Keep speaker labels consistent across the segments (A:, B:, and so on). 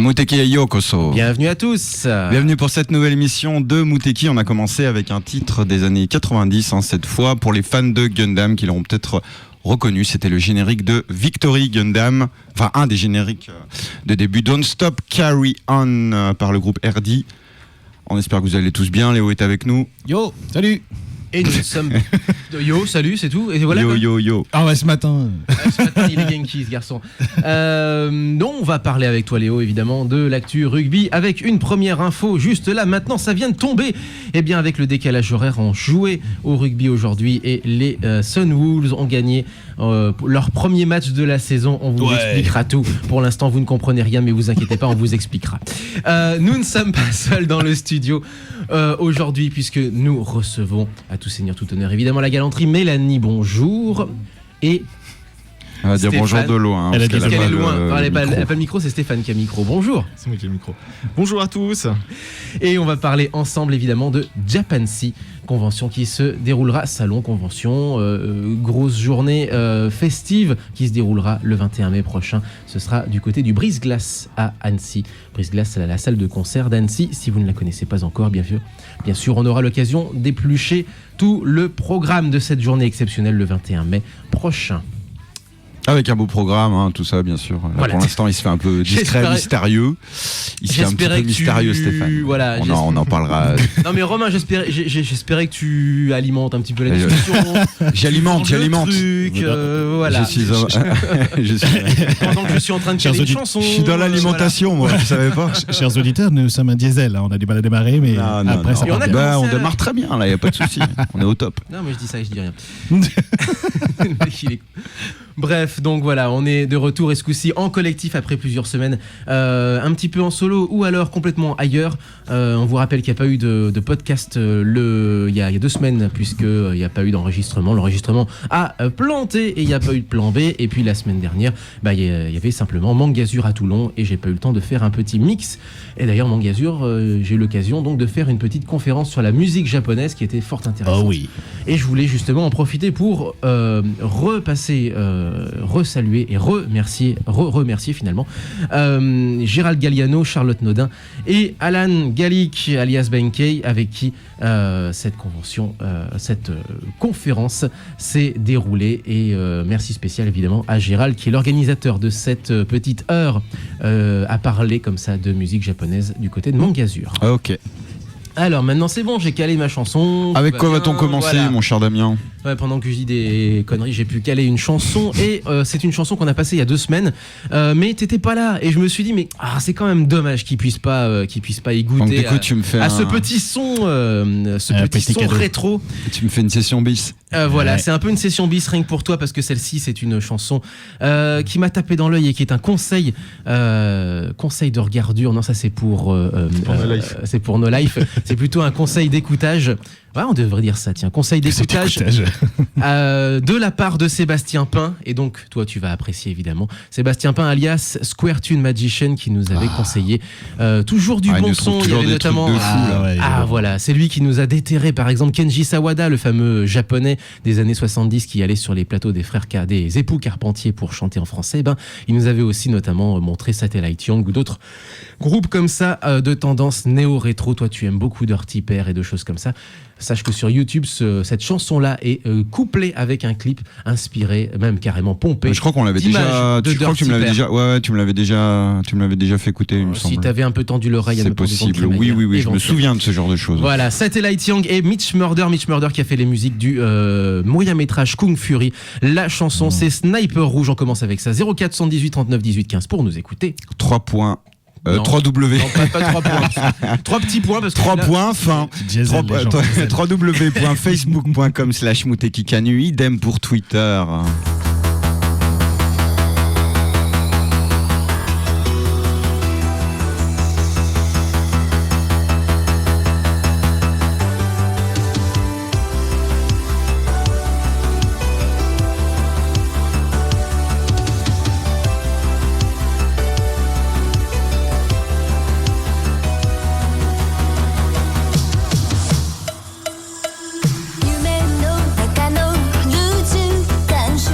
A: Muteki Yokoso.
B: Bienvenue à tous.
A: Bienvenue pour cette nouvelle émission de Muteki. On a commencé avec un titre des années 90, cette fois pour les fans de Gundam qui l'auront peut-être reconnu. C'était le générique de Victory Gundam, enfin un des génériques de début. Don't Stop Carry On par le groupe RD. On espère que vous allez tous bien. Léo est avec nous.
C: Yo, salut.
B: Et nous sommes... Yo, salut, c'est tout. Et voilà,
A: yo.
C: Ah ouais, ce matin.
B: Ce matin, il est Genki, ce garçon. Non, on va parler avec toi, Léo, évidemment, de l'actu rugby, avec une première info, juste là, maintenant, ça vient de tomber. Eh bien, avec le décalage horaire, on jouait au rugby aujourd'hui et les Sunwolves ont gagné leur premier match de la saison. On vous expliquera tout. Pour l'instant, vous ne comprenez rien, mais vous inquiétez pas, on vous expliquera. Nous ne sommes pas seuls dans le studio aujourd'hui, puisque nous recevons, à tout seigneur, tout honneur, évidemment, la galanterie Mélanie, bonjour. Et
A: elle va dire
B: Stéphane.
A: Bonjour de loin.
C: Elle a dit
B: qu'elle est loin. Elle n'a
A: micro.
B: pas le micro, c'est Stéphane qui a le micro. Bonjour.
C: C'est moi qui ai le micro. Bonjour à tous.
B: Et on va parler ensemble évidemment de Japansea, convention qui se déroulera, salon, convention, grosse journée festive qui se déroulera le 21 mai prochain. Ce sera du côté du Brise-Glace à Annecy. Brise-Glace, c'est la salle de concert d'Annecy. Si vous ne la connaissez pas encore, bien sûr, on aura l'occasion d'éplucher tout le programme de cette journée exceptionnelle le 21 mai prochain.
A: Avec un beau programme, tout ça, bien sûr. Là,
B: voilà.
A: Pour l'instant, il se fait un peu discret, mystérieux. Il se fait un petit peu mystérieux, Stéphane.
B: Voilà,
A: on en parlera.
B: Non mais Romain, j'espérais que tu alimentes un petit peu la discussion.
A: J'alimente.
B: Truc, voilà.
A: Je suis
B: Pendant que je suis en train de faire une chanson.
A: Je suis dans l'alimentation, moi, je savais pas.
C: Chers auditeurs, nous sommes un diesel. On a du mal à démarrer, mais après ça
B: Et
C: part bien.
A: On démarre très bien, là, il n'y a pas de souci. On est au top.
B: Non mais je dis ça et je dis rien. Le mec, il est... Bref, donc voilà, on est de retour et ce coup-ci en collectif après plusieurs semaines, un petit peu en solo ou alors complètement ailleurs. On vous rappelle qu'il n'y a pas eu de podcast il y a 2 semaines puisqu'il n'y a pas eu d'enregistrement. L'enregistrement a planté et il n'y a pas eu de plan B. Et puis la semaine dernière, il y avait simplement Mangazur à Toulon et j'ai pas eu le temps de faire un petit mix. Et d'ailleurs, Mangazur, j'ai eu l'occasion donc de faire une petite conférence sur la musique japonaise qui était fort intéressante.
C: Oh oui.
B: Et je voulais justement en profiter pour repasser... resaluer et remercier finalement Gérald Galliano, Charlotte Naudin et Alan Gallic alias Benkei avec qui cette conférence s'est déroulée et merci spécial évidemment à Gérald qui est l'organisateur de cette petite heure à parler comme ça de musique japonaise du côté de Mangazur.
A: Ok.
B: Alors maintenant c'est bon, j'ai calé ma chanson.
A: Avec quoi va-t-on commencer,
B: voilà.
A: mon cher Damien ?
B: Ouais, pendant que je dis des conneries, j'ai pu caler une chanson et c'est une chanson qu'on a passée il y a 2 semaines, mais t'étais pas là et je me suis dit mais c'est quand même dommage qu'ils puissent pas y goûter.
A: Donc, du coup, tu me fais
B: ce petit son, petit son rétro.
A: Tu me fais une session bis.
B: Voilà,
C: Ouais.
B: c'est un peu une session bis rien que pour toi parce que celle-ci c'est une chanson qui m'a tapé dans l'œil et qui est un conseil de regardure. Non, ça c'est pour
A: No Life.
B: c'est pour No Life. C'est plutôt un conseil d'écoutage. Ouais, on devrait dire ça, tiens, conseil d'écoutage de la part de Sébastien Pain. Et donc, toi, tu vas apprécier évidemment. Sébastien Pain, alias Square Tune Magician, qui nous avait conseillé toujours du bon son. Il y avait notamment. Voilà, c'est lui qui nous a déterré, par exemple, Kenji Sawada, le fameux japonais des années 70 qui allait sur les plateaux des époux Carpentier pour chanter en français. Il nous avait aussi notamment montré Satellite Young ou d'autres groupes comme ça de tendance néo-rétro. Toi, tu aimes beaucoup Dirty Pair et de choses comme ça. Sache que sur YouTube, cette chanson-là est couplée avec un clip inspiré, même carrément pompé.
A: Je crois qu'on l'avait déjà. Je crois que tu me l'avais déjà. Ouais, tu me l'avais déjà fait écouter, il me semble.
B: Si t'avais un peu tendu l'oreille,
A: c'est possible. Oui, je me souviens de ce genre de choses.
B: Voilà, Satellite Young et Mitch Murder qui a fait les musiques du moyen métrage Kung Fury. La chanson, c'est Sniper Rouge. On commence avec ça. 0418 39 18 15 pour nous écouter.
A: 3 points.
B: Non.
A: 3W.
B: Non, pas 3 points. 3 petits points parce que
A: 3 points, fin. www.facebook.com/mutekikanu. Idem pour Twitter.
D: 夢の中のルーツ感触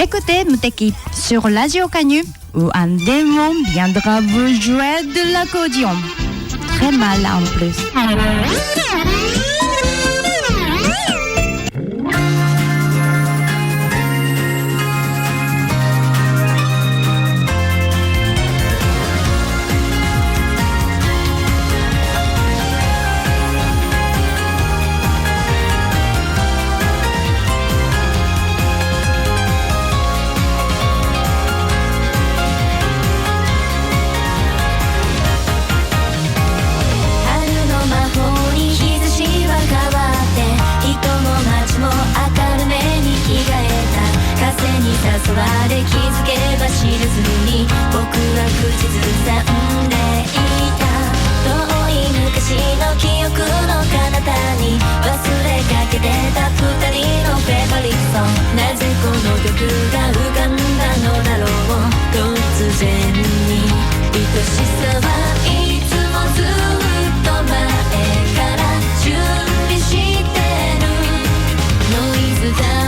D: Écoutez Muteki sur Radio Canu où un démon viendra vous jouer de l'accordéon. Très mal en plus.
E: 空で気づけば知らずに僕は口ずさんでいた遠い昔の記憶の彼方に忘れかけてた二人のフェバリットソングなぜこの曲が浮かんだのだろう突然に愛しさはいつもずっと前から準備してるノイズだ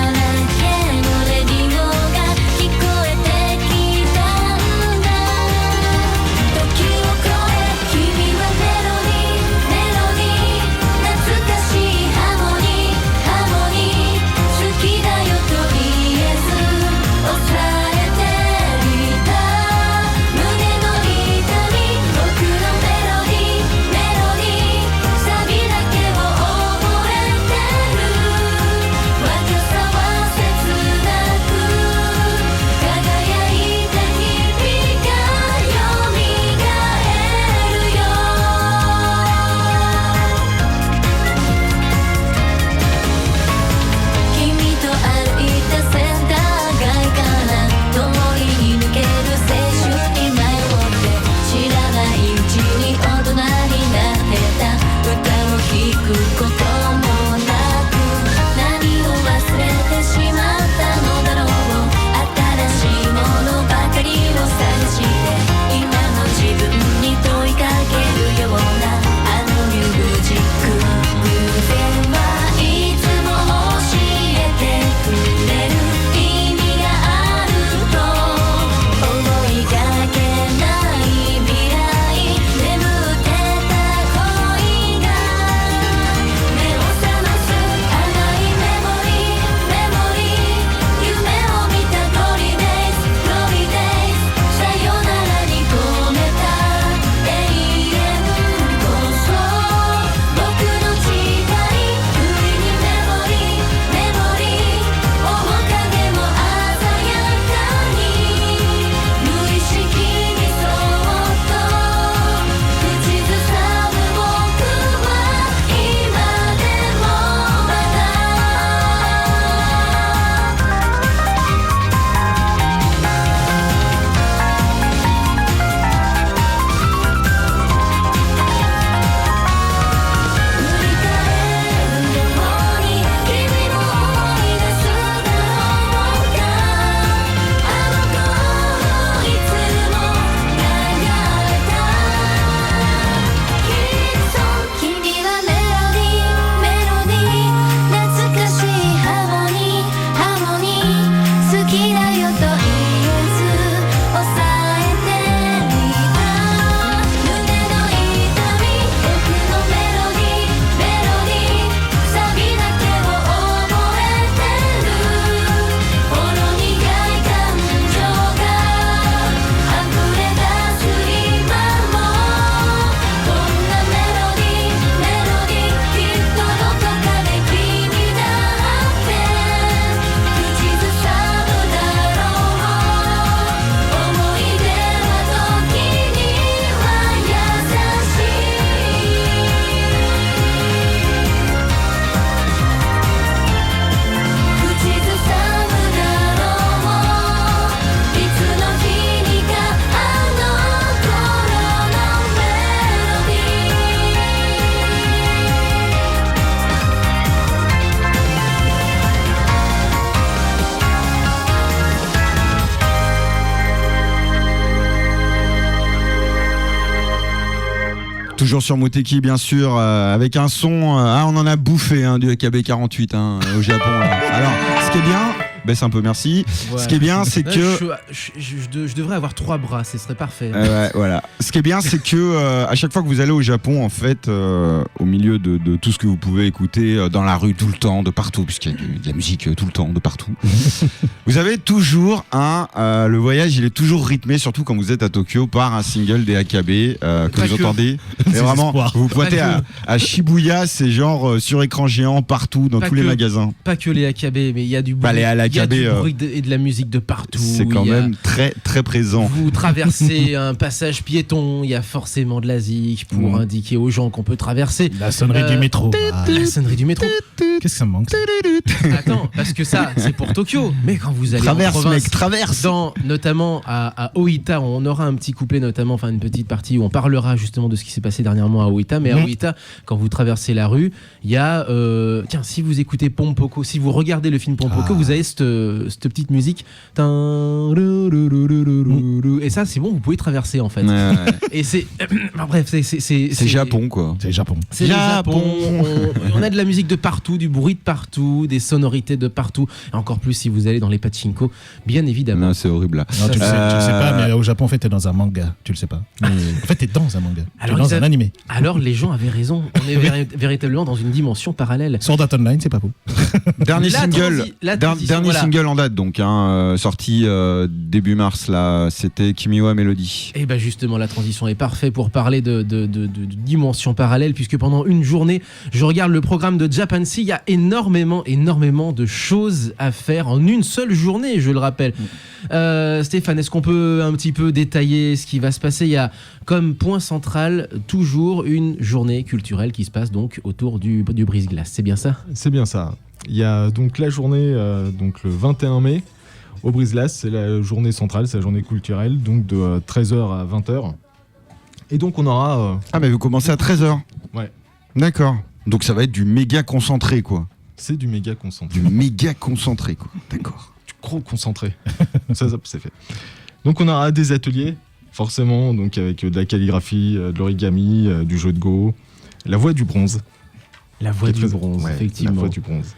A: Toujours sur Muteki, bien sûr, avec un son. On en a bouffé du AKB 48 au Japon. Là. Alors, ce qui est bien, baisse un peu, merci.
B: Ouais.
A: Ce qui est bien, c'est
B: Là,
A: que
B: je devrais avoir 3 bras, ce serait parfait.
A: ouais, voilà. Ce qui est bien, c'est que à chaque fois que vous allez au Japon, en fait, au milieu de tout ce que vous pouvez écouter dans la rue tout le temps, de partout, puisqu'il y a de la musique tout le temps, de partout, vous avez toujours le voyage, il est toujours rythmé, surtout quand vous êtes à Tokyo, par un single des AKB que vous entendez. Et vraiment, vous pointez à Shibuya, c'est genre sur écran géant partout, dans tous les magasins.
B: Pas que les AKB, mais il y a du bruit,
A: les AKB,
B: et de la musique de partout.
A: C'est quand même très très présent.
B: Vous traversez un passage piéton, il y a forcément de la zik pour indiquer aux gens qu'on peut traverser.
C: La sonnerie du métro.
B: La sonnerie du métro.
C: Qu'est-ce que ça me manque?
B: Attends, parce que ça, c'est pour Tokyo. Mais quand vous allez en province,
A: traverse.
B: Notamment à Oita, on aura un petit couplet, notamment, enfin une petite partie où on parlera justement de ce qui s'est passé dernièrement à Oita. Mais à Oita, quand vous traversez la rue, il y a, tiens, si vous écoutez Pompoko, si vous regardez le film Pompoko, vous avez cette petite musique. Et ça, c'est bon, vous pouvez traverser en fait.
A: Ouais.
B: Et c'est, bref,
A: c'est Japon quoi.
C: C'est Japon.
B: C'est le Japon. On a de la musique de partout, du bruit de partout, des sonorités de partout. Et encore plus si vous allez dans les pachinko, bien évidemment.
A: Non, c'est horrible.
C: Non, tu le sais pas, mais au Japon, en fait, t'es dans un manga. Tu le sais pas. En fait, t'es dans un manga. T'es dans un animé.
B: Alors, les gens avaient raison. On est véritablement dans une dimension parallèle.
C: Sword Art Online, c'est pas faux.
A: Dernier single en date, donc, sorti début mars, là, c'était Kimi wa Melody.
B: Et bien justement, la transition est parfaite pour parler de dimension parallèle, puisque pendant une journée, je regarde le programme de Japan Sea. Il y a énormément de choses à faire en une seule journée, je le rappelle. Stéphane, est-ce qu'on peut un petit peu détailler ce qui va se passer? Il y a comme point central toujours une journée culturelle qui se passe donc autour du brise-glace. C'est bien ça?
F: C'est bien ça. Il y a donc la journée donc le 21 mai au brise-glace, c'est la journée centrale, c'est la journée culturelle, donc de 13h à 20h. Et donc on aura...
A: Ah mais vous commencez à 13h?
F: Ouais.
A: D'accord. Donc ça va être du méga concentré quoi.
F: C'est du méga concentré.
A: Du méga concentré quoi. D'accord.
F: Du gros concentré. ça c'est fait. Donc on aura des ateliers, forcément, donc avec de la calligraphie, de l'origami, du jeu de Go, la voix du bronze.
B: La voix du bronze,
F: ouais,
B: effectivement.
F: La voix du bronze.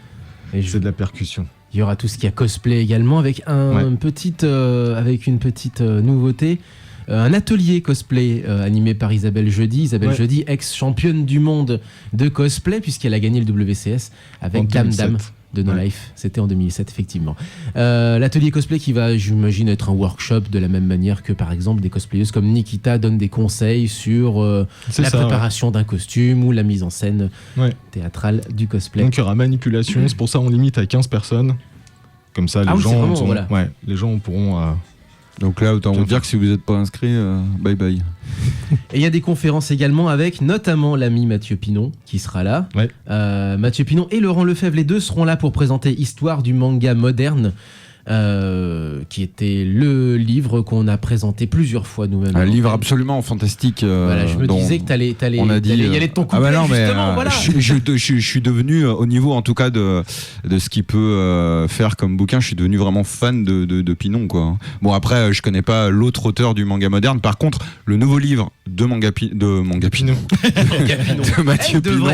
B: Et
F: c'est de la percussion.
B: Il y aura tout ce qui a cosplay également, avec une petite nouveauté. Un atelier cosplay animé par Isabelle Jeudi. Isabelle Jeudi, ex-championne du monde de cosplay, puisqu'elle a gagné le WCS avec Dame Dame de No Life. C'était en 2007, effectivement. L'atelier cosplay qui va, j'imagine, être un workshop de la même manière que, par exemple, des cosplayeuses comme Nikita donnent des conseils sur la préparation d'un costume ou la mise en scène théâtrale du cosplay.
F: Donc il y aura manipulation, c'est pour ça on limite à 15 personnes. Comme ça, les gens pourront...
A: Donc là, autant vous dire que si vous n'êtes pas inscrit, bye bye.
B: Et il y a des conférences également avec notamment l'ami Mathieu Pinon qui sera là.
F: Ouais.
B: Mathieu Pinon et Laurent Lefebvre, les deux seront là pour présenter Histoire du manga moderne. Qui était le livre qu'on a présenté plusieurs fois nous-mêmes.
A: Un livre absolument fantastique.
B: Voilà, je me disais que t'allais y aller de ton couplet,
A: ah bah non,
B: justement.
A: Mais,
B: voilà.
A: je suis devenu, au niveau en tout cas de ce qu'il peut faire comme bouquin, je suis devenu vraiment fan de Pinon, quoi. Bon, après, je connais pas l'autre auteur du manga moderne. Par contre, le nouveau livre de Pinon. De Mathieu Pinon.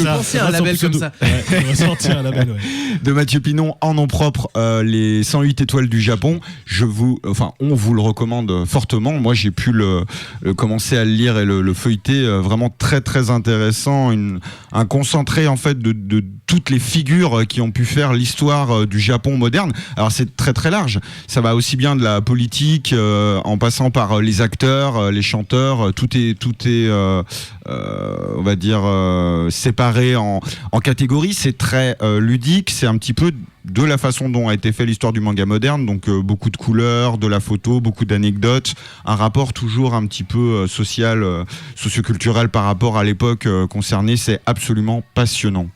B: Penser à un label comme ça.
C: On va sortir un label,
A: de Mathieu Pinon en nom propre. Les 108 étoiles du Japon, on vous le recommande fortement. Moi, j'ai pu commencer à le lire et le feuilleter, vraiment très très intéressant, un concentré en fait de toutes les figures qui ont pu faire l'histoire du Japon moderne. Alors c'est très très large. Ça va aussi bien de la politique, en passant par les acteurs, les chanteurs. Tout est on va dire séparé en catégories. C'est très ludique. C'est un petit peu de la façon dont a été fait l'histoire du manga moderne, donc beaucoup de couleurs, de la photo, beaucoup d'anecdotes, un rapport toujours un petit peu social, socioculturel par rapport à l'époque concernée. C'est absolument passionnant.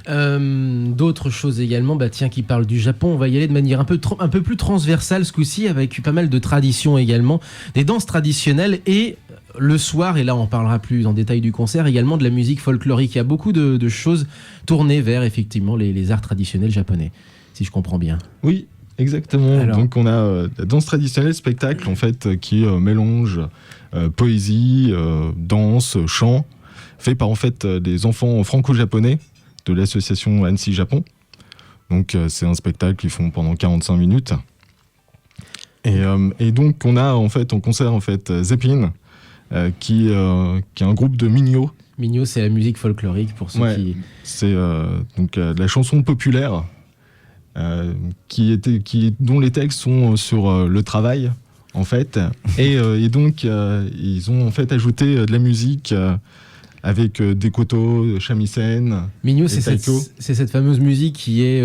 B: D'autres choses également, qui parlent du Japon. On va y aller de manière un peu plus transversale ce coup-ci, avec pas mal de traditions également, des danses traditionnelles et le soir, et là on parlera plus en détail du concert, également de la musique folklorique. Il y a beaucoup de choses tournées vers effectivement les arts traditionnels japonais, si je comprends bien.
F: Oui, exactement. Alors, donc on a la danse traditionnelle spectacle en fait qui mélange poésie, danse, chant, fait par en fait des enfants franco-japonais de l'association Annecy Japon. Donc c'est un spectacle qu'ils font pendant 45 minutes. Et donc on a en fait en concert Zeppelin, qui est un groupe de mignots.
B: Mignots, c'est la musique folklorique pour ceux qui...
F: C'est donc de la chanson populaire dont les textes sont sur le travail en fait. Et donc ils ont en fait ajouté de la musique avec des kotos, shamisen.
B: Mignots, c'est cette fameuse musique qui est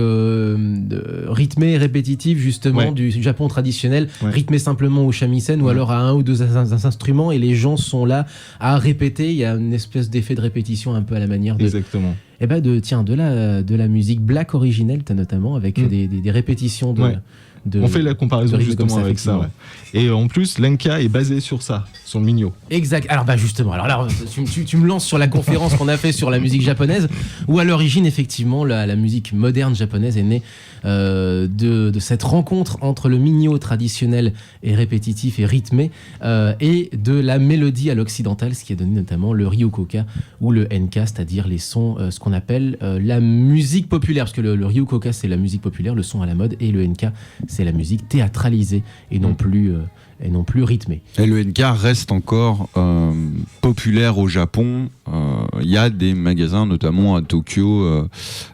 B: rythmée et répétitive justement du Japon traditionnel, rythmée simplement au shamisen ou alors à un ou deux instruments, et les gens sont là à répéter. Il y a une espèce d'effet de répétition un peu à la manière de...
F: Exactement.
B: Et de la musique black originelle notamment, avec des répétitions
F: on fait la comparaison justement
B: ça,
F: avec ça. Et en plus, l'Enka est basé sur ça, sur le Mignot.
B: Exact. Alors justement, là, tu me lances sur la conférence qu'on a fait sur la musique japonaise, où à l'origine, effectivement, la musique moderne japonaise est née de cette rencontre entre le Mignot traditionnel et répétitif et rythmé et de la mélodie à l'occidental, ce qui a donné notamment le Ryukoka ou le Enka, c'est-à-dire les sons, ce qu'on appelle la musique populaire, parce que le Ryukoka, c'est la musique populaire, le son à la mode, et le Enka, c'est la musique théâtralisée et non plus rythmée.
A: Et le NK reste encore populaire au Japon. Il y a des magasins, notamment à Tokyo,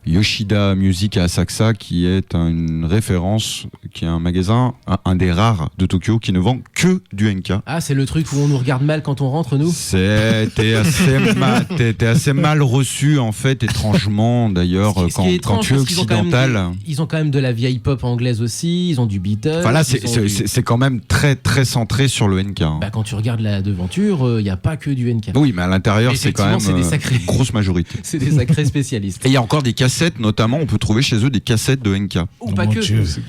A: Yoshida Music à Asakusa, qui est une référence, qui est un magasin, un des rares de Tokyo, qui ne vend que du NK.
B: Ah, c'est le truc où on nous regarde mal quand on rentre, nous ?
A: T'es assez mal reçu, en fait, étrangement, d'ailleurs, quand tu es occidental.
B: Ils ont quand même de la vieille pop anglaise aussi, ils ont du Beatles.
A: Enfin là, c'est quand même très, très centré sur le NK.
B: Bah, quand tu regardes la devanture, il n'y a pas que du NK.
A: Oui, mais à l'intérieur, c'est quand même
B: une
A: grosse majorité.
B: C'est des sacrés spécialistes.
A: Et il y a encore des cassettes, notamment, on peut trouver chez eux des cassettes de NK.
B: Ou pas que.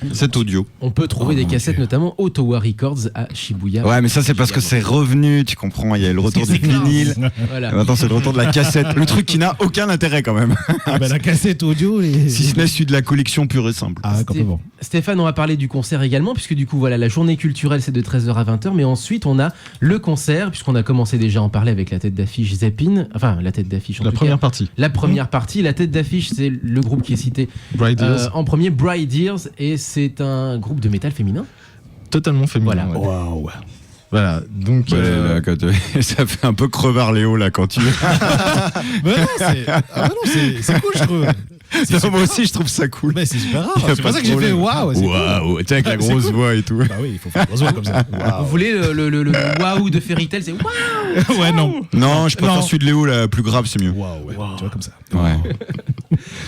A: Cassettes audio.
B: On peut trouver des cassettes, notamment Ottawa Records à Shibuya.
A: Ouais, mais ça, c'est parce que c'est revenu, tu comprends. Il y a le retour du vinyle.
B: Voilà.
A: Maintenant, c'est le retour de la cassette. Le truc qui n'a aucun intérêt, quand même.
C: Ah bah, la cassette audio.
A: Si ce n'est celui de la collection pure et simple.
C: Ah, complètement.
B: Stéphane, on va parler du concert également, puisque du coup, voilà, la journée culturelle, c'est de 13h à 20h, mais ensuite, on a le concert, puisqu'on a commencé déjà à en parler avec la tête d'affiche Zeppelin, enfin, la tête d'affiche en tout cas. La première partie. La tête d'affiche, c'est le groupe qui est cité en premier, Bright Ears, et c'est un groupe de métal féminin.
F: Totalement féminin.
B: Voilà.
C: Waouh.
F: Voilà, donc
A: ça fait un peu crevard Léo là quand tu.
C: Mais non, c'est cool, je trouve.
A: Non, moi aussi je trouve ça cool.
C: Mais c'est super rare. C'est pour ça que j'ai fait waouh.
A: Waouh, tu sais, avec la grosse voix et tout.
C: Bah oui, il faut faire grosse voix comme ça.
B: Vous voulez le waouh de Fairy Tail, c'est waouh.
C: Ouais, non.
A: Non, je préfère celui de Léo, la plus grave, c'est mieux.
C: Waouh, ouais. Tu vois comme ça.
A: Ouais.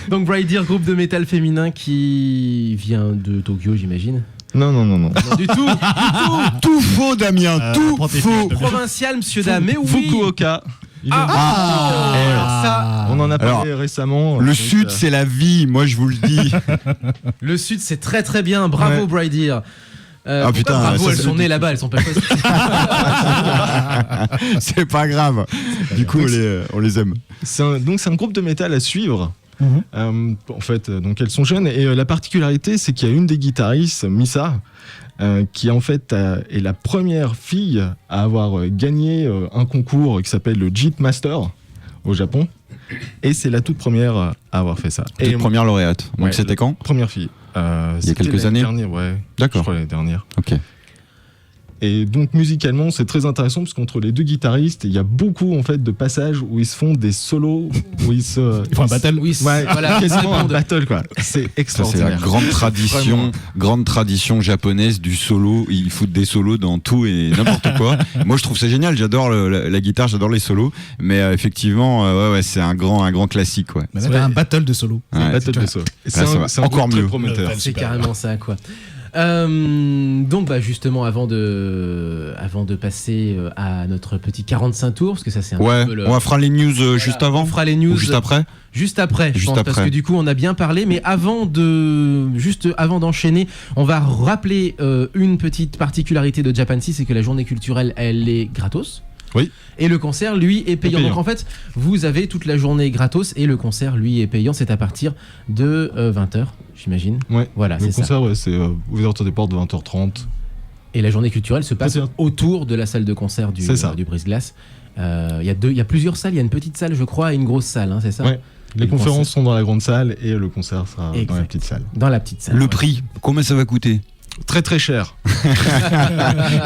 B: Donc Bright Ears, groupe de métal féminin qui vient de Tokyo, j'imagine.
F: Non.
B: Non, du tout.
A: Tout faux, Damien, tout faux.
B: Provincial, monsieur Dame, mais oui.
F: Fukuoka.
B: Ça,
F: on en a parlé récemment.
A: Le sud, c'est la vie, moi je vous le dis.
B: Le sud, c'est très très bien. Bravo, Bright Ears.
A: Ah putain,
B: bravo, elles sont nées là-bas, elles sont pas choisies.
A: C'est pas grave. Du coup, on les aime.
F: Donc c'est un groupe de métal à suivre. En fait, donc elles sont jeunes et la particularité, c'est qu'il y a une des guitaristes, Misa, qui en fait est la première fille à avoir gagné un concours qui s'appelle le JIT Master au Japon, et c'est la toute première à avoir fait ça.
A: Et première lauréate. Donc c'était quand ?
F: Première fille.
A: Il y a quelques années. D'accord.
F: Je crois l'année dernière.
A: Ok.
F: Et donc musicalement, c'est très intéressant parce qu'entre les deux guitaristes, il y a beaucoup en fait de passages où ils se font des solos, où ils font
C: un battle.
B: Voilà,
F: quasiment un battle quoi. C'est extraordinaire.
A: Ça, c'est la grande tradition japonaise du solo. Ils foutent des solos dans tout et n'importe quoi. Moi, je trouve ça génial. J'adore la guitare, j'adore les solos. Mais effectivement, c'est un grand classique. Ouais.
C: Mais là, t'as un battle de solo.
F: Un battle de solo.
A: C'est encore mieux.
B: C'est carrément ça, quoi. Donc justement avant de passer à notre petit 45 tours, parce que ça c'est un peu
A: on fera les news juste avant.
B: On fera les news
A: ou juste après.
B: Juste après, je pense, parce que du coup on a bien parlé, mais avant d'enchaîner, on va rappeler une petite particularité de Japan Sea, c'est que la journée culturelle elle est gratos.
F: Oui.
B: Et le concert, lui, est payant. Donc en fait, vous avez toute la journée gratos et le concert, lui, est payant. C'est à partir de 20h, j'imagine.
F: Ouais.
B: Voilà,
F: le concert, c'est ouverture des portes de 20h30.
B: Et la journée culturelle se passe autour de la salle de concert du Brise-Glace. Il y a plusieurs salles. Il y a une petite salle, je crois, et une grosse salle, hein, c'est ça ?
F: Ouais. Les conférences sont dans la grande salle et le concert sera dans la petite salle.
B: Dans la petite salle.
A: Le prix, combien ça va coûter?
F: Très très cher.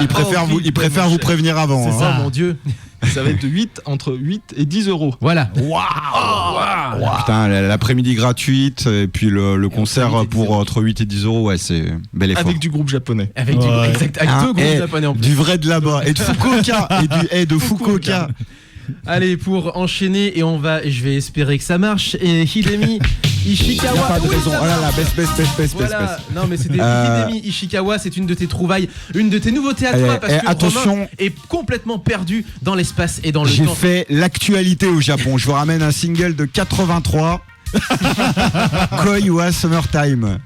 A: Il préfère vous prévenir avant.
B: C'est
A: hein.
B: ça, mon Dieu.
F: Ça va être entre 8 et 10 euros.
B: Voilà.
A: Putain, l'après-midi gratuite et puis le concert pour entre 8 et 10 euros, ouais, c'est bel effort.
F: Avec du groupe japonais.
B: Avec, avec deux groupes japonais en plus.
A: Du vrai de là-bas et de Fukuoka et de Fukuoka.
B: Allez, pour enchaîner, et je vais espérer que ça marche. Et Hidemi Ishikawa.
A: Il n'y a pas de raison. Oh là là, baisse.
B: Voilà. Non, mais c'était Hidemi Ishikawa, c'est une de tes trouvailles, une de tes nouveautés à toi, parce que
A: attention,
B: Romain est complètement perdu dans l'espace et dans le temps.
A: J'ai fait l'actualité au Japon. Je vous ramène un single de 83. Koi wa Summertime.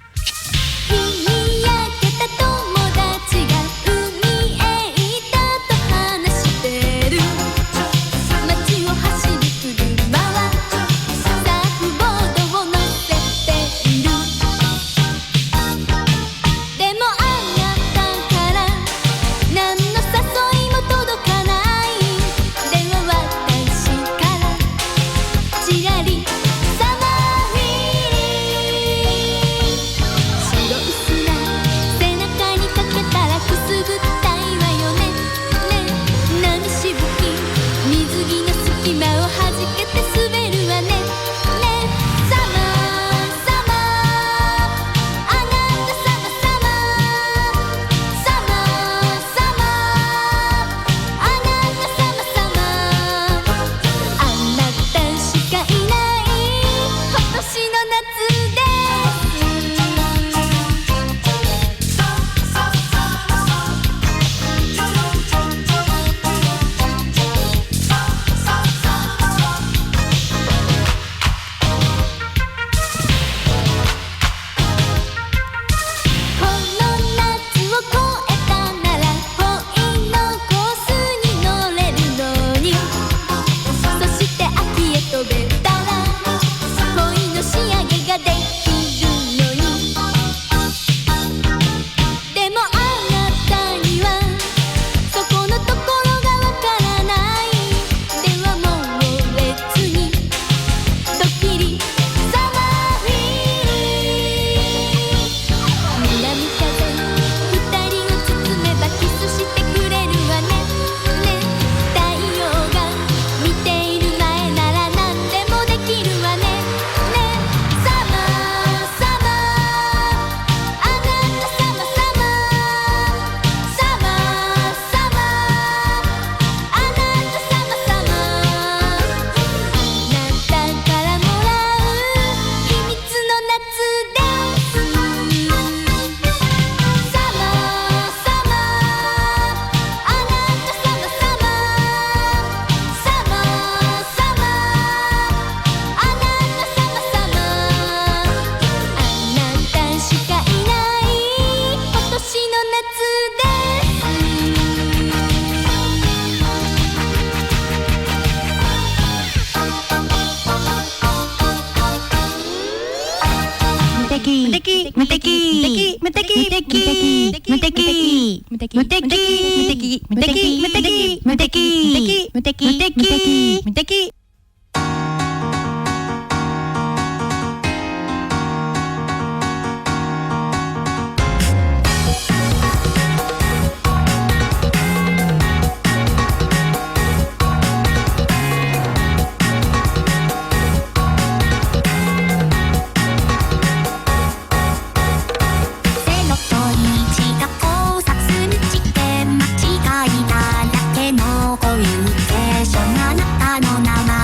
E: コミュニケーションあなたの名前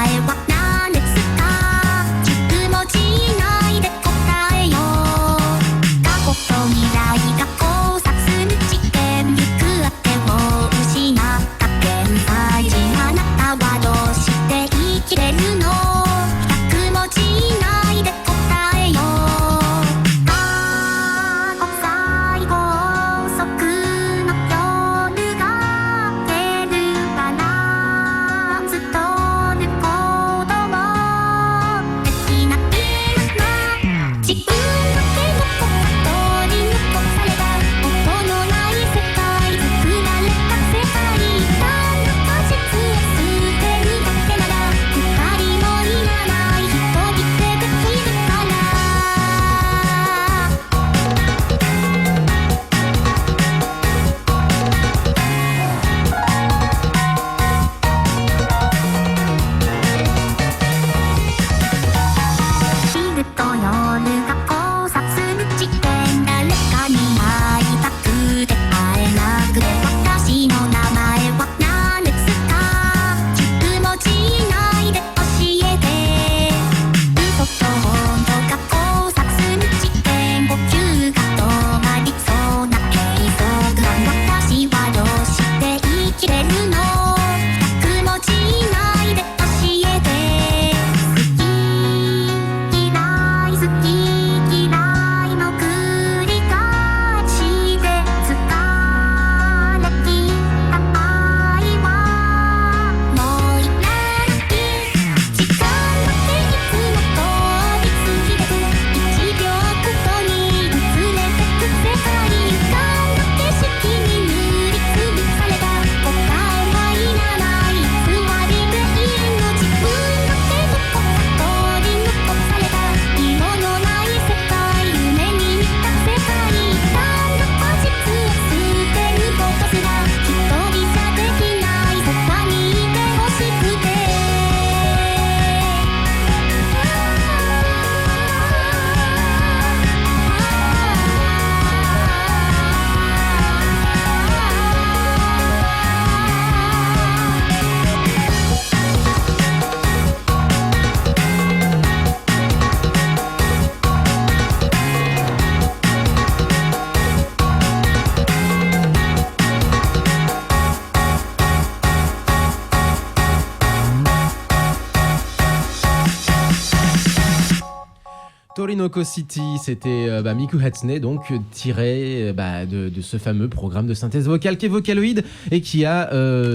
B: Orinoco City, c'était Miku Hatsune, donc tiré de ce fameux programme de synthèse vocale qui est Vocaloid et qui a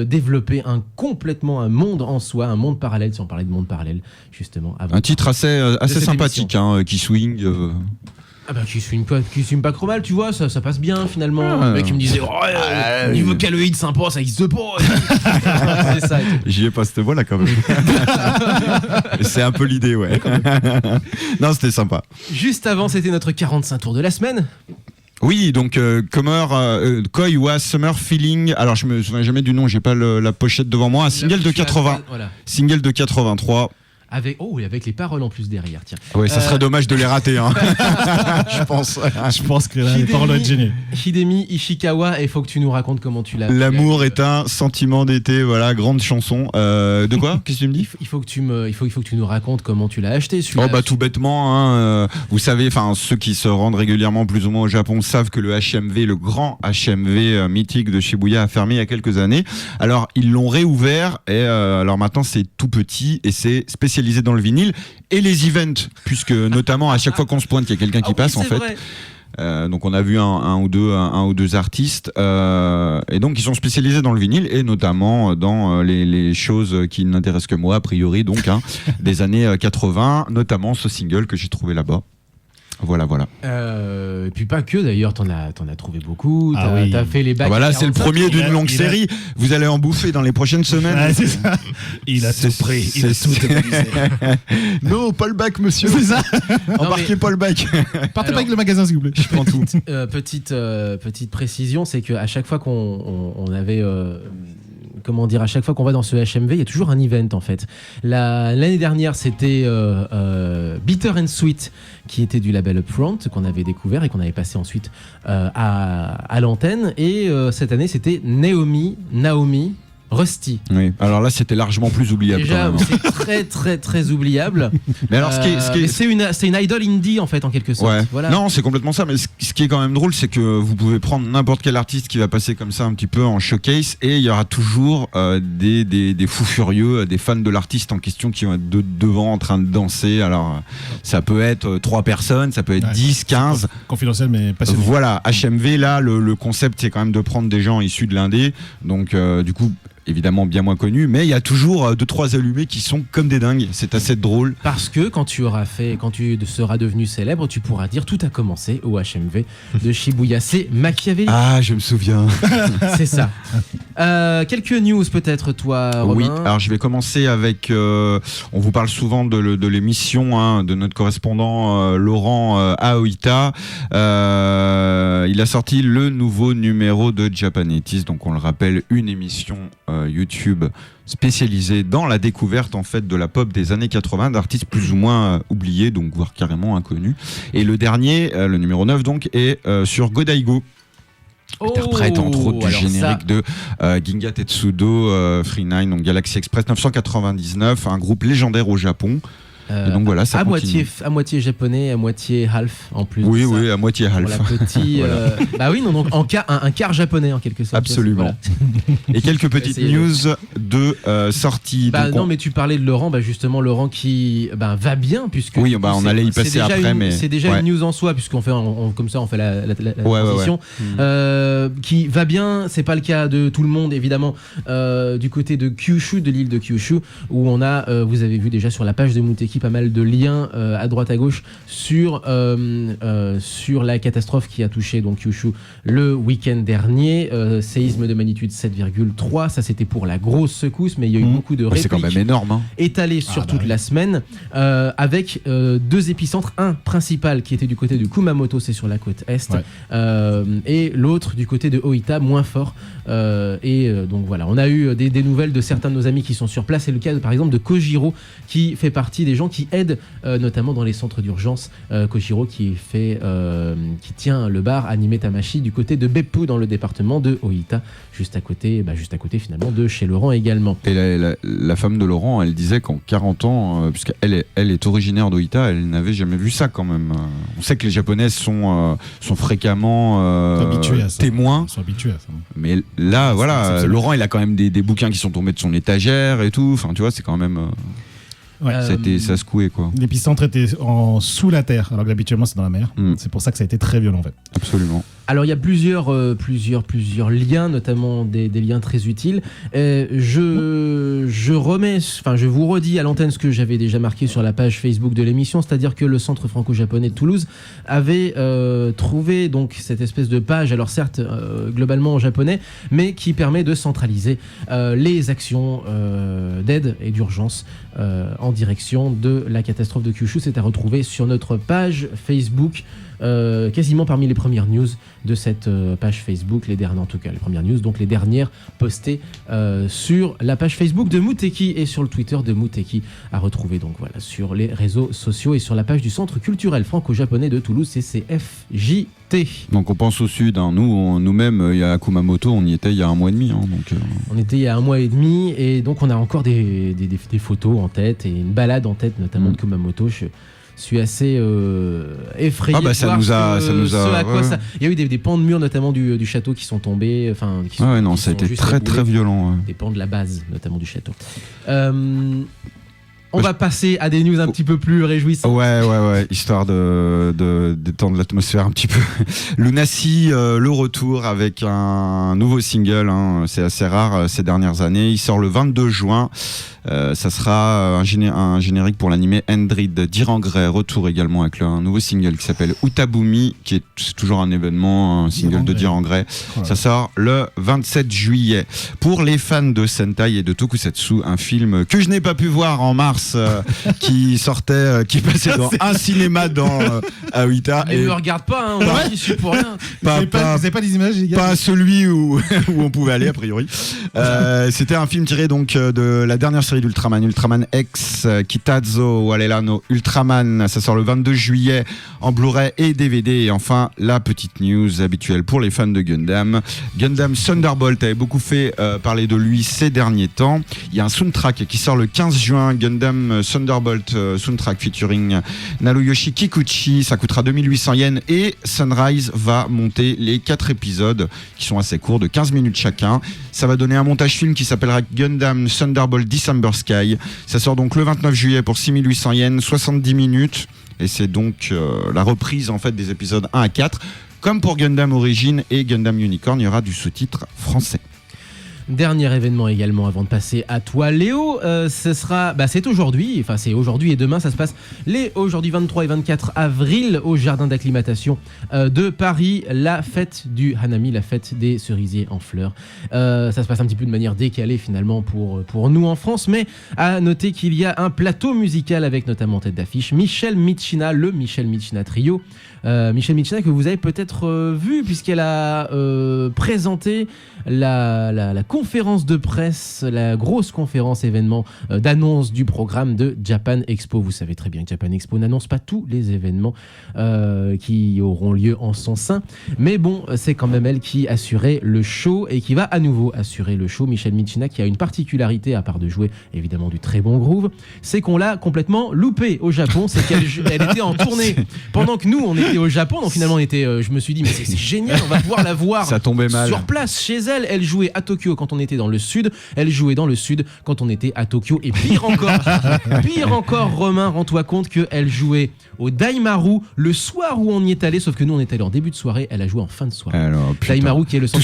B: développé complètement un monde en soi, un monde parallèle, si on parlait de monde parallèle, justement.
A: Un titre assez sympathique, qui swing.
B: Qui swing pas trop mal, tu vois, ça passe bien finalement. Le mec qui me disait niveau Vocaloid sympa, ça existe pas. C'est ça.
A: J'y ai pas cette voix là quand même. C'est un peu l'idée, ouais. Non, c'était sympa.
B: Juste avant, c'était notre 45 tours de la semaine.
A: Oui, donc Koiwa Summer Feeling. Alors je me souviens jamais du nom, j'ai pas la pochette devant moi. Un single de 80.
B: Voilà.
A: Single de 83.
B: Avec les paroles en plus derrière, tiens.
A: Ouais, ça serait dommage de les rater, hein. Je pense.
C: Je pense que là, les paroles ont génial.
B: Hidemi Ishikawa, il faut que tu nous racontes comment tu l'as.
A: L'amour est un sentiment d'été, voilà, grande chanson. De quoi? Qu'est-ce que tu me dis?
B: Il faut que tu nous racontes comment tu l'as acheté, celui-là.
A: Tout bêtement, vous savez, ceux qui se rendent régulièrement plus ou moins au Japon savent que le HMV, le grand HMV mythique de Shibuya a fermé il y a quelques années. Alors, ils l'ont réouvert et alors maintenant c'est tout petit et c'est spécialisé dans le vinyle et les events, puisque notamment à chaque fois qu'on se pointe, il y a quelqu'un qui passe en fait. Donc on a vu un ou deux artistes et donc ils sont spécialisés dans le vinyle et notamment dans les choses qui n'intéressent que moi a priori, donc des années 80, notamment ce single que j'ai trouvé là-bas. Voilà.
B: Et puis pas que d'ailleurs, t'en as trouvé beaucoup. T'as fait les bacs.
A: Voilà, c'est le premier d'une longue série. Vous allez en bouffer dans les prochaines semaines.
C: Ouais, c'est ça. Il a tout pris. Il a tout économisé.
A: Non, pas le bac, monsieur.
C: C'est ça.
A: Embarquez pas le bac.
C: Partez pas avec le magasin, s'il vous plaît.
A: Je prends tout.
B: Petite précision, c'est qu'à chaque fois qu'on avait. À chaque fois qu'on va dans ce HMV, il y a toujours un event en fait. L'année dernière, c'était Bitter and Sweet, qui était du label Upfront, qu'on avait découvert et qu'on avait passé ensuite à l'antenne. Et cette année, c'était Naomi, Rusty.
A: Oui. Alors là, c'était largement plus oubliable.
B: Déjà,
A: quand même.
B: c'est très très très oubliable.
A: Mais alors,
B: c'est une idol indie en fait, en quelque sorte.
A: Ouais.
B: Voilà.
A: Non, c'est complètement ça. Mais ce qui est quand même drôle, c'est que vous pouvez prendre n'importe quel artiste qui va passer comme ça un petit peu en showcase, et il y aura toujours des fous furieux, des fans de l'artiste en question qui vont être devant en train de danser. Alors, ça peut être 3 personnes, ça peut être 10, 15.
C: Confidentiel, mais passionnant.
A: Voilà, HMV, là, le concept, c'est quand même de prendre des gens issus de l'indé. Donc, du coup, évidemment bien moins connus, mais il y a toujours 2-3 allumés qui sont comme des dingues. C'est assez drôle.
B: Parce que quand tu seras devenu célèbre, tu pourras dire tout a commencé au HMV de Shibuya. C'est Machiavelli.
A: Ah, je me souviens.
B: C'est ça. Quelques news peut-être, toi, Romain.
A: Oui, alors je vais commencer avec... on vous parle souvent de l'émission de notre correspondant Laurent Aoita. Il a sorti le nouveau numéro de Japanetis, donc on le rappelle, une émission YouTube spécialisée dans la découverte en fait de la pop des années 80, d'artistes plus ou moins oubliés, donc voire carrément inconnus. Et le dernier, le numéro 9 donc, est sur Godaigo. Interprète entre autres du générique de Ginga Tetsudo, Free Nine, donc Galaxy Express 999, un groupe légendaire au Japon. Et donc voilà, ça
B: à moitié japonais, à moitié half en plus.
A: Oui, à moitié half.
B: Bah oui, non, donc un quart japonais en quelque sorte.
A: Absolument. Voilà. Et quelques petites news de sortie.
B: Non, mais tu parlais de Laurent, justement Laurent qui va bien puisque.
A: Oui, on allait y passer après, mais
B: c'est déjà une news en soi puisqu'on fait comme ça, on fait la transition. Qui va bien, c'est pas le cas de tout le monde évidemment. Du côté de Kyushu, de l'île de Kyushu, où on a, vous avez vu déjà sur la page de Muteki pas mal de liens à droite à gauche sur la catastrophe qui a touché donc Kyushu le week-end dernier, séisme de magnitude 7,3, ça c'était pour la grosse secousse, mais il y a eu beaucoup de répliques,
A: c'est quand même énorme,
B: étalées sur toute la semaine, avec 2 épicentres, un principal qui était du côté de Kumamoto, c'est sur la côte est, et l'autre du côté de Oita, moins fort, donc voilà, on a eu des nouvelles de certains de nos amis qui sont sur place. C'est le cas par exemple de Kojiro, qui fait partie des gens qui aident notamment dans les centres d'urgence. Kojiro qui tient le bar Anime Tamashi du côté de Beppu dans le département de Oita, juste à côté finalement de chez Laurent également.
A: Et la femme de Laurent, elle disait qu'en 40 ans, puisqu'elle est originaire d'Oita, elle n'avait jamais vu ça quand même. On sait que les Japonaises sont fréquemment témoins.
C: Ils sont habitués à ça.
A: Mais là, voilà, Laurent, il a quand même des bouquins qui sont tombés de son étagère et tout. Enfin, tu vois, c'est quand même...
C: Ouais.
A: Ça a secoué, quoi.
C: L'épicentre était sous la terre, alors que habituellement c'est dans la mer. C'est pour ça que ça a été très violent en fait.
A: Absolument.
B: Alors il y a plusieurs liens, notamment des liens très utiles. Je vous redis à l'antenne ce que j'avais déjà marqué sur la page Facebook de l'émission, c'est-à-dire que le Centre franco-japonais de Toulouse avait trouvé donc cette espèce de page, alors certes globalement en japonais, mais qui permet de centraliser les actions d'aide et d'urgence en direction de la catastrophe de Kyushu. C'est à retrouver sur notre page Facebook. Quasiment parmi les premières news de cette page Facebook, les dernières en tout cas, les premières news, donc les dernières postées sur la page Facebook de Muteki et sur le Twitter de Muteki, à retrouver donc voilà sur les réseaux sociaux et sur la page du Centre culturel franco-japonais de Toulouse, CCFJT.
A: Donc on pense au sud, hein. Nous-mêmes, il y a à Kumamoto, on y était il y a 1 mois et demi. Hein, donc,
B: On était il y a 1 mois et demi et donc on a encore des photos en tête et une balade en tête notamment de Kumamoto. Je suis assez effrayé de voir ce à quoi ça... Il y a eu des pans de murs notamment du château qui sont tombés,
A: ça a été très très violent.
B: Des pans de la base notamment du château. On va passer à des news un petit peu plus réjouissantes.
A: Ouais, histoire de détendre l'atmosphère un petit peu. Lunacy, le retour avec un nouveau single, hein, c'est assez rare ces dernières années. Il sort le 22 juin. Ça sera un générique pour l'animé Endrid d'Irangray. Retour également avec un nouveau single qui s'appelle Utabumi, c'est toujours un événement, un single de Dirangray. Ça sort le 27 juillet. Pour les fans de Sentai et de Tokusatsu, un film que je n'ai pas pu voir en mars, qui passait dans un cinéma dans Aoita.
B: Mais ne me regarde pas, hein, je suis pour rien.
C: Vous n'avez pas des images, les gars?
A: Pas celui où on pouvait aller, a priori. C'était un film tiré donc de la dernière série d'Ultraman X, Kitazo Walela no Ultraman. Ça sort le 22 juillet en Blu-ray et DVD. Et enfin, la petite news habituelle pour les fans de Gundam Thunderbolt avait beaucoup fait parler de lui ces derniers temps. Il y a un soundtrack qui sort le 15 juin, Gundam Thunderbolt soundtrack featuring Naruyoshi Kikuchi. Ça coûtera 2800 yens et Sunrise va monter les 4 épisodes qui sont assez courts, de 15 minutes chacun. Ça va donner un montage film qui s'appellera Gundam Thunderbolt December Sky. Ça sort donc le 29 juillet pour 6800 yens, 70 minutes. Et c'est donc la reprise en fait des épisodes 1 à 4. Comme pour Gundam Origin et Gundam Unicorn, il y aura du sous-titre français.
B: Dernier événement également avant de passer à toi Léo, c'est aujourd'hui, c'est aujourd'hui et demain, ça se passe aujourd'hui 23 et 24 avril au jardin d'acclimatation de Paris, la fête du Hanami, la fête des cerisiers en fleurs. Ça se passe un petit peu de manière décalée finalement pour nous en France, mais à noter qu'il y a un plateau musical avec notamment en tête d'affiche Michel Michina, le Michel Michina Trio. Michel Michina que vous avez peut-être vu puisqu'elle a présenté la conférence de presse, la grosse conférence événement d'annonce du programme de Japan Expo. Vous savez très bien que Japan Expo n'annonce pas tous les événements qui auront lieu en son sein, mais bon, c'est quand même elle qui assurait le show et qui va à nouveau assurer le show. Michel Michina qui a une particularité, à part de jouer évidemment du très bon groove, c'est qu'on l'a complètement loupé au Japon, c'est qu'elle était en tournée pendant que nous on était au Japon, donc finalement je me suis dit mais c'est génial, on va pouvoir la voir
A: ça tombait mal.
B: Sur place chez elle. Elle jouait à Tokyo quand on était dans le sud, elle jouait dans le sud quand on était à Tokyo, et pire encore Romain, rends-toi compte qu'elle jouait au Daimaru le soir où on y est allé, sauf que nous on est allé en début de soirée, elle a joué en fin de soirée.
A: Alors,
B: Daimaru qui est le centre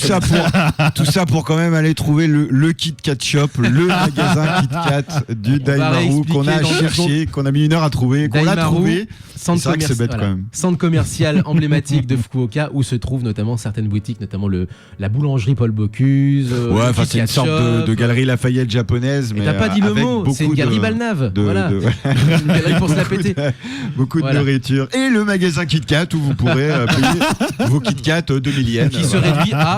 A: tout ça pour quand même aller trouver le Kit Kat Shop, le magasin Kit Kat du Daimaru qu'on a cherché, qu'on a mis 1 heure à trouver, qu'on l'a trouvé. C'est vrai que c'est bête quand même.
B: Centre commercial emblématique de Fukuoka où se trouvent notamment certaines boutiques, notamment la boulangerie Paul Bocuse.
A: C'est une sorte de galerie Lafayette japonaise. Mais
B: t'as pas dit le mot, c'est une galerie Balnave. Voilà. Une galerie pour se la péter.
A: Beaucoup de nourriture. Et le magasin Kit Kat où vous pourrez payer vos Kit Kat 2000 yens.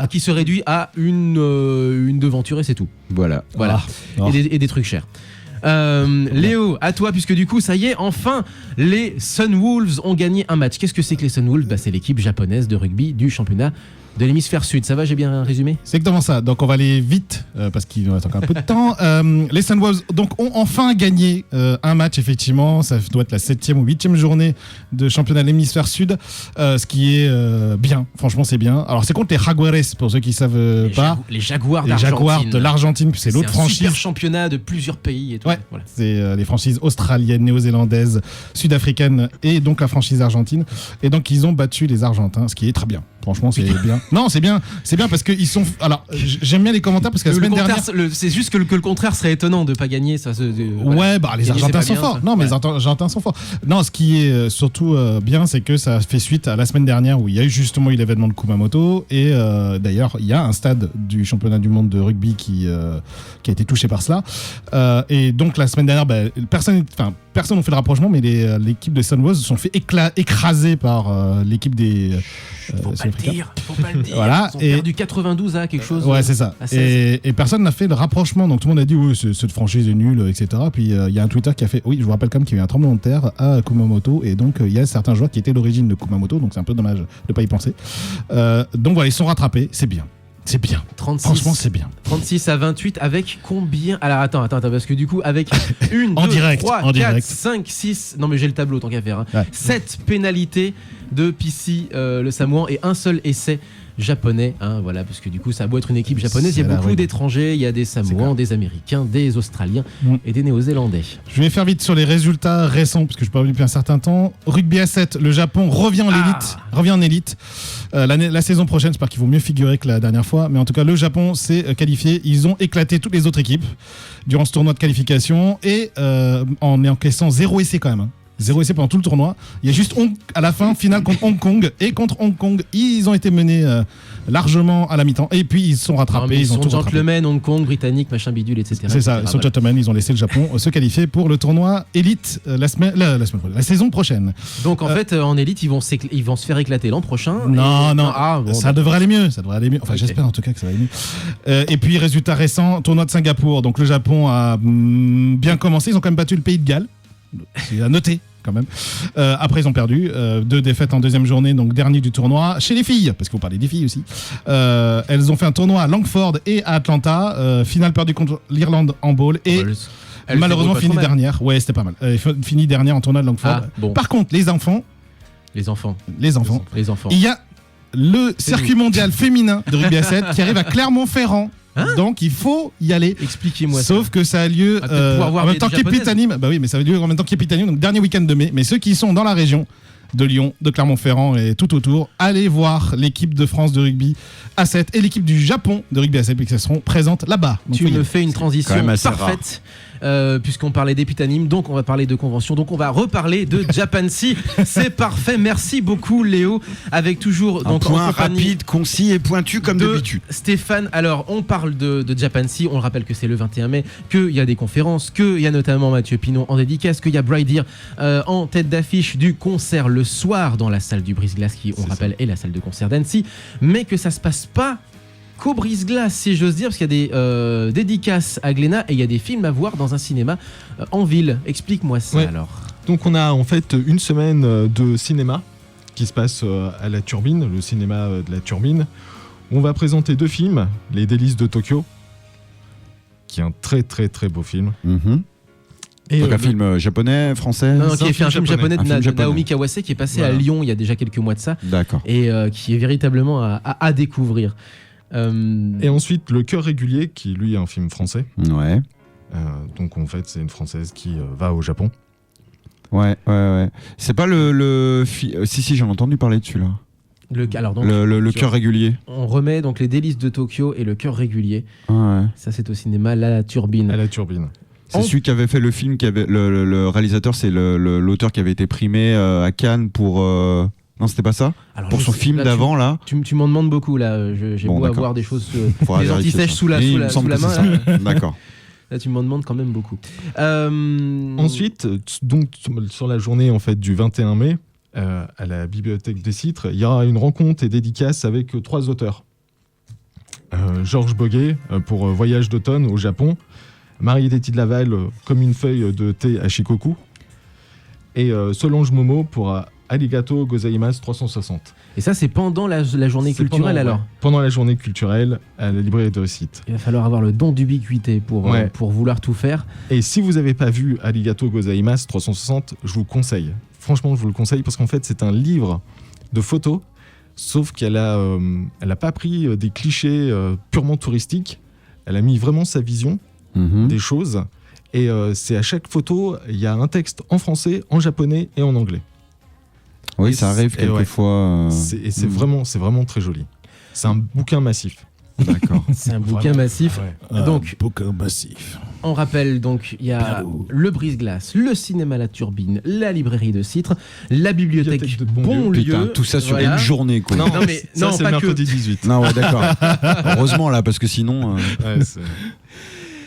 B: Qui se réduit à une devanture et c'est tout. Voilà. Et des trucs chers. Léo, à toi, puisque du coup, ça y est, enfin, les Sunwolves ont gagné un match. Qu'est-ce que c'est que les Sunwolves ? C'est l'équipe japonaise de rugby du championnat de l'hémisphère sud. Ça va, j'ai bien résumé?
C: C'est exactement ça. Donc on va aller vite parce qu'il nous reste encore un peu de temps. Les Sunwolves donc ont enfin gagné un match effectivement. Ça doit être la 7e ou 8e journée de championnat de l'hémisphère sud, ce qui est bien. Franchement c'est bien. Alors c'est contre les Jaguares pour ceux qui savent pas.
B: Les Jaguars
C: Les
B: d'Argentine.
C: Jaguars de l'Argentine, c'est l'autre franchise.
B: Super championnat de plusieurs pays et tout.
C: Ouais,
B: voilà.
C: c'est les franchises australiennes, néo-zélandaises, sud-africaines et donc la franchise argentine. Et donc ils ont battu les Argentins, ce qui est très bien. Franchement, c'est bien. Non, c'est bien parce que ils sont. Alors, j'aime bien les commentaires parce que la semaine dernière.
B: C'est juste que le contraire serait étonnant de pas gagner. Ça,
C: ouais, bah les Argentins sont forts. Non, mais les Argentins sont forts. Non, ce qui est surtout bien, c'est que ça fait suite à la semaine dernière où il y a eu justement eu l'événement de Kumamoto et d'ailleurs il y a un stade du championnat du monde de rugby qui a été touché par cela. Et donc la semaine dernière, personne n'a fait le rapprochement, mais l'équipe de Sunwolves se sont fait écraser par l'équipe des.
B: Faut pas le dire.
C: Voilà,
B: Ils ont perdu 92 à quelque chose.
C: Ouais, c'est ça. Et personne n'a fait le rapprochement. Donc tout le monde a dit oui, cette franchise est nulle, etc. Puis il y a un Twitter qui a fait oui, je vous rappelle quand même qu'il y a eu un tremblement de terre à Kumamoto et donc il y a certains joueurs qui étaient l'origine de Kumamoto. Donc c'est un peu dommage de pas y penser. Donc voilà, ils sont rattrapés. C'est bien. C'est bien.
B: 36,
C: franchement, c'est bien.
B: 36 à 28 avec combien? Alors attends, parce que du coup, avec 1, 2, 3, 4, 5, 6. Non, mais j'ai le tableau, tant qu'à faire. Hein. Ouais. 7 pénalités de PC, le Samoan, et un seul essai japonais. Hein, voilà, parce que du coup, ça a beau être une équipe japonaise, il y a beaucoup d'étrangers. Il y a des Samoans, des Américains, des Australiens et des Néo-Zélandais. Je
C: vais faire vite sur les résultats récents, parce que je peux pas depuis un certain temps. Rugby à 7, le Japon revient en élite. La saison prochaine, j'espère qu'ils vont mieux figurer que la dernière fois. Mais en tout cas, le Japon s'est qualifié. Ils ont éclaté toutes les autres équipes durant ce tournoi de qualification et en encaissant 0 essai quand même. Hein. 0 essai pendant tout le tournoi. Il y a juste à la fin, finale contre Hong Kong. Et contre Hong Kong, ils ont été menés largement à la mi-temps. Et puis ils se sont rattrapés.
B: Ils sont gentlemen, Hong Kong, britannique, machin bidule, etc.
C: C'est ça, ils sont gentlemen. Ils ont laissé le Japon se qualifier pour le tournoi élite la saison prochaine.
B: Donc en fait, en élite, ils vont se faire éclater l'an prochain.
C: Ça devrait aller mieux. Enfin, okay. J'espère en tout cas que ça va aller mieux. Et puis, résultat récent, tournoi de Singapour. Donc le Japon a bien commencé. Ils ont quand même battu le Pays de Galles. C'est à noter quand même. Après ils ont perdu 2 défaites en deuxième journée, donc dernier du tournoi chez les filles, parce qu'il faut parler des filles aussi. Elles ont fait un tournoi à Langford et à Atlanta, finale perdue contre l'Irlande en ball et malheureusement fini dernière. Ouais, c'était pas mal. Fini dernière en tournoi de Langford. Par contre les enfants, il y a le circuit mondial féminin de rugby à 7 qui arrive à Clermont-Ferrand. Donc il faut y aller.
B: Expliquez-moi ça.
C: Sauf que ça a lieu en même temps qu'Epitanime. Bah oui, mais ça a lieu en même temps qu'Epitanime, donc dernier week-end de mai. Mais ceux qui sont dans la région de Lyon, de Clermont-Ferrand et tout autour, allez voir l'équipe de France de rugby à 7 et l'équipe du Japon de rugby à 7 qui seront présentes là-bas. Donc,
B: tu me fais une transition parfaite. Puisqu'on parlait d'épitanime, donc on va parler de convention, donc on va reparler de Japancy. C'est parfait, merci beaucoup Léo, avec toujours
A: un point rapide, concis et pointu comme d'habitude.
B: Stéphane, alors on parle de Japancy, on le rappelle que c'est le 21 mai, qu'il y a des conférences, qu'il y a notamment Mathieu Pinon en dédicace, qu'il y a Bride Deer en tête d'affiche du concert le soir dans la salle du Brise-Glace qui, on rappelle, est la salle de concert d'Annecy, mais que ça se passe pas qu'au Brise-Glace, si j'ose dire, parce qu'il y a des dédicaces à Glénat et il y a des films à voir dans un cinéma en ville. Explique-moi ça alors.
F: Donc on a en fait une semaine de cinéma qui se passe à la Turbine, le cinéma de la Turbine. On va présenter 2 films, Les Délices de Tokyo, qui est un très très très beau film.
A: Et donc un film japonais, français?
B: Non, qui est fait un film japonais de Naomi Kawase qui est passé à Lyon il y a déjà quelques mois de ça.
A: D'accord.
B: Et qui est véritablement à découvrir.
F: Et ensuite Le Cœur régulier, qui lui est un film français.
A: Ouais.
F: Donc en fait c'est une Française qui va au Japon.
A: Ouais. C'est pas si j'en ai entendu parler de celui-là. Le Cœur régulier.
B: On remet donc Les Délices de Tokyo et Le Cœur régulier.
A: Ouais.
B: Ça c'est au cinéma La Turbine.
F: À la Turbine.
A: C'est celui qui avait fait le film, le réalisateur, c'est l'auteur qui avait été primé à Cannes pour... Non, c'était pas ça. Alors, pour son film d'avant, là.
B: Tu m'en demandes beaucoup, là. J'ai beau avoir des choses, des antisèches sous la main.
A: D'accord.
B: Là, tu m'en demandes quand même beaucoup.
F: Ensuite, donc, sur la journée en fait, du 21 mai, à la Bibliothèque des Citres, il y aura une rencontre et dédicace avec 3 auteurs. Georges Boguet, pour Voyage d'automne au Japon. Marie-Tétie de Laval, Comme une feuille de thé à Shikoku. Et Solange Momo pour Arigato Gozaimasu 360.
B: Et ça, c'est pendant la journée
F: C'est
B: culturelle alors.
F: Pendant la journée culturelle à la librairie de Réussite.
B: Il va falloir avoir le don d'ubiquité pour vouloir tout faire.
F: Et si vous n'avez pas vu Arigato Gozaimasu 360, je vous le conseille. Franchement, je vous le conseille parce qu'en fait, c'est un livre de photos, sauf qu'elle a pas pris des clichés purement touristiques. Elle a mis vraiment sa vision des choses. Et c'est à chaque photo, il y a un texte en français, en japonais et en anglais.
A: Oui,
F: Et
A: ça arrive quelquefois.
F: C'est vraiment très joli. C'est un bouquin massif.
A: D'accord.
B: C'est un bouquin massif. Donc,
C: bouquin massif.
B: on rappelle donc, il y a le Brise-Glace, le cinéma La Turbine, la librairie de Citre, la bibliothèque
F: Bibliothèque de
B: Bonlieu.
A: Putain, tout ça sur
B: Voilà.
A: une journée, quoi.
B: Non, mais
F: ça,
B: non,
F: c'est
B: pas
F: le
B: que.
F: mercredi 18.
A: Non, ouais, d'accord. Heureusement, là, parce que sinon.
F: Ouais, c'est-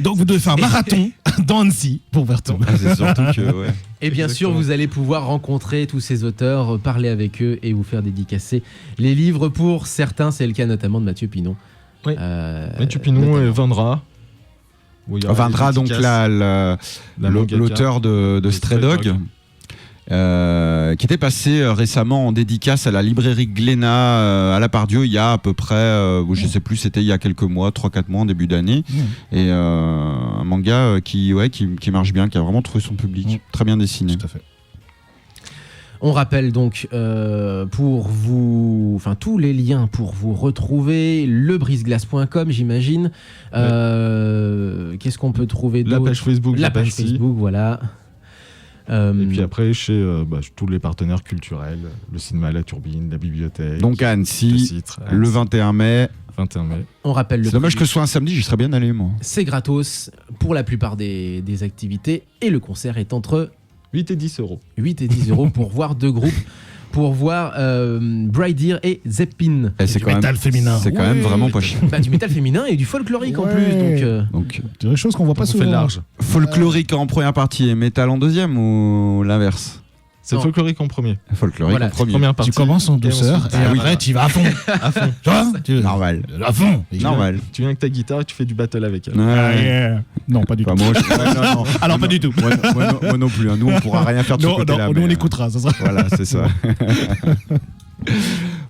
C: Donc vous devez faire un marathon dans Annecy pour faire tout.
A: C'est surtout que. Ouais.
B: Et bien sûr,
F: Exactement.
B: vous allez pouvoir rencontrer tous ces auteurs, parler avec eux et vous faire dédicacer les livres pour certains. C'est le cas notamment de Mathieu Pinon.
F: Oui. Mathieu Pinon
B: notamment.
F: et Vindra. Où il y aura
A: Viendra
F: des
A: donc
F: dédicaces.
A: là,
F: La mangaka.
A: l'auteur de Stray Dog, qui était passé récemment en dédicace à la librairie Glénat à La Pardieu il y a à peu près, je sais plus, c'était il y a quelques mois, 3-4 mois en début d'année. Et un manga qui marche bien, qui a vraiment trouvé son public, très bien dessiné.
C: Tout à fait.
B: On rappelle donc pour vous, enfin tous les liens pour vous retrouver, lebriseglace.com j'imagine. Qu'est-ce qu'on peut trouver d'autre?
F: La page Facebook
B: La page
F: d'Apansi.
B: Facebook, voilà.
F: Et puis après, chez tous les partenaires culturels, le cinéma La Turbine, la bibliothèque.
A: Donc à
F: le
A: Annecy,
F: Citre,
A: le
F: Annecy,
A: 21 mai.
F: 21 mai.
B: On rappelle le
A: C'est dommage
B: prix.
A: que ce soit un samedi, j'y serais bien allé, moi.
B: C'est gratos pour la plupart des activités et le concert est entre
F: 8 et 10 euros.
B: 8 et 10 euros pour voir deux groupes, pour voir Bright Ear et Zeppin.
A: Et c'est
C: Du
A: quand
C: métal
A: même,
C: féminin.
A: c'est quand même vraiment pas cher.
B: Bah, du métal féminin et du folklorique en
C: Ouais.
B: plus.
A: Donc
C: C'est des choses qu'on voit pas
F: On
C: souvent.
F: fait large.
A: folklorique en première partie et métal en deuxième ou l'inverse?
F: C'est
B: Non.
F: folklorique en premier.
A: Folklorique
B: Voilà.
A: en premier.
F: Première partie.
C: Tu commences en douceur
F: ensuite-
C: et
A: Ah oui.
C: après tu vas à fond.
F: À fond.
C: Tu vois
A: Normal.
C: À fond.
A: Normal.
F: Tu viens avec ta guitare et tu fais du battle avec elle.
A: Ouais.
C: Ah, yeah. Non, pas du
A: Enfin,
C: tout.
A: moi, non.
C: Alors,
A: Moi,
C: pas du tout.
A: Moi non plus. Hein. Nous, on pourra rien faire de ce
C: Non,
A: côté-là.
C: non, nous on
A: mais,
C: écoutera. Ça sera...
A: Voilà, c'est ça.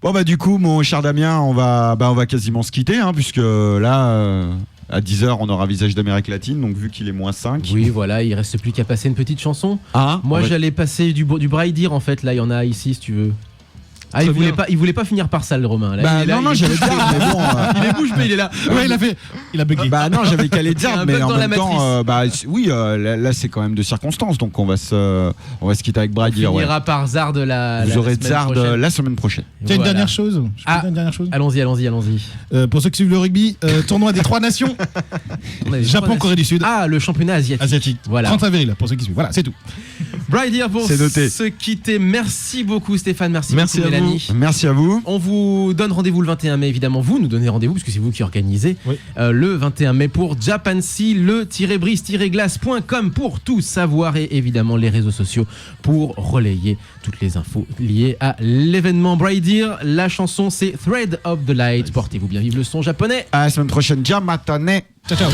A: Bon bah du coup, mon cher Damien, on va quasiment se quitter, hein, puisque là, à 10h, on aura Visage d'Amérique latine, donc vu qu'il est moins 5.
B: Oui, voilà, il reste plus qu'à passer une petite chanson.
A: Ah,
B: Moi,
A: on va-
B: j'allais passer du Bright Ear en fait. Là, il y en a ici si tu veux. Ah,
F: Très
B: il voulait
F: bien.
B: pas, il voulait pas finir par ça, le Romain. Là,
A: Bah
B: il est là,
A: non,
B: il est
A: j'allais
B: bouche
A: dire, mais bon.
B: il est bouche bée, il est là.
C: Ouais, il a bugué.
A: Bah non, j'avais calé
B: Il y a
A: Zard,
B: un
A: mais
B: bug
A: en
B: dans la
A: même temps, là c'est quand même de circonstances, donc on va se quitter avec
B: On
A: Brad.
B: finira par Zard la.
A: Vous
B: la
A: aurez
B: semaine
A: Zard
B: prochaine.
A: la semaine prochaine.
C: Tiens, une
B: Voilà.
C: dernière chose. Je peux
B: Ah.
C: dire une dernière chose.
B: Allons-y.
C: Pour ceux qui suivent le rugby, tournoi des 3 nations.
B: On a les
C: Japon,
B: trois-
C: Corée du Sud.
B: Ah, le championnat asiatique.
C: Asiatique.
B: Voilà.
C: 30 avril pour ceux qui suivent. Voilà, c'est tout.
B: Bright Ear pour
A: C'est noté.
B: se quitter. Merci beaucoup Stéphane, merci
F: Merci
B: beaucoup
F: à vous.
B: Mélanie.
A: Merci à vous.
B: On vous donne rendez-vous le 21 mai, évidemment. Vous nous donnez rendez-vous, puisque c'est vous qui organisez.
F: Oui.
B: Le 21 mai pour Japancy, le-brise-glace.com pour tout savoir et évidemment les réseaux sociaux pour relayer toutes les infos liées à l'événement Bright Ear. La chanson, c'est Thread of the Light. Portez-vous bien, vive le son japonais.
A: À la semaine prochaine. Jamatane.
C: Ciao, ciao.